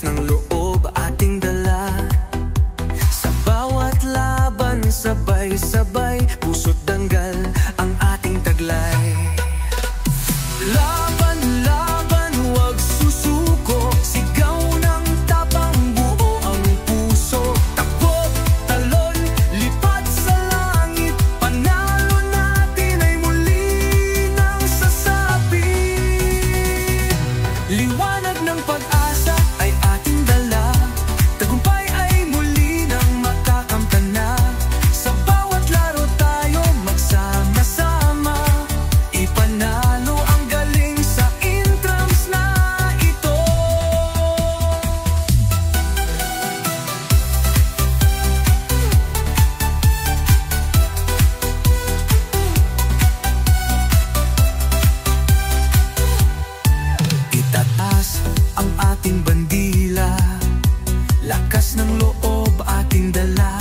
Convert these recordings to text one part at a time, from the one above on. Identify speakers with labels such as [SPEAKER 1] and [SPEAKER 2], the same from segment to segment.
[SPEAKER 1] Lakas ng loob ating dala. Sa bawat laban, sabay-sabay, puso't danggal ang ating taglay. Laban, laban, huwag susuko. Sigaw ng tapang, buo ang puso. Takbo, talon, lipat sa langit. Panalo natin ay muli nang sasapit. Liwanag ng pag-asa ay ating dala. Tagumpay ay muli nang makakamtan na. Sa bawat laro tayo magsama-sama. Ipanalo ang galing sa intrams na ito. Itataas ang ating bandila. Lakas ng loob ating dala.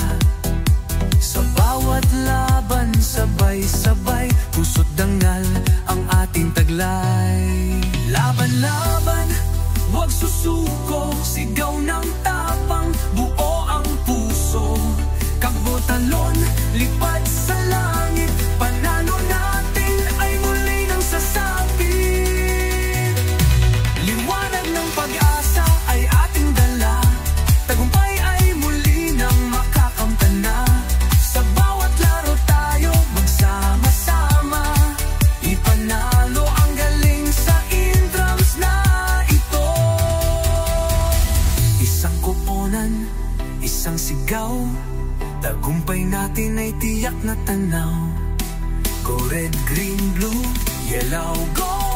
[SPEAKER 1] Sa bawat laban, sabay-sabay, puso't dangal ang ating taglay. Laban, laban, huwag susuko. Sigaw ng tapang, buo ang puso. Kakbo, talon, lipad sa langit. Panalo natin ay muli nang sasapit. Liwanag ng pag-asa ay ating dala. Tagumpay ay muli nang makakamtan na. Sa bawat laro tayo magsama-sama. Ipanalo ang galing sa intrams na ito. Isang koponan, isang sigaw. Tagumpay natin ay tiyak na tanaw. Go red, green, blue, yellow, go!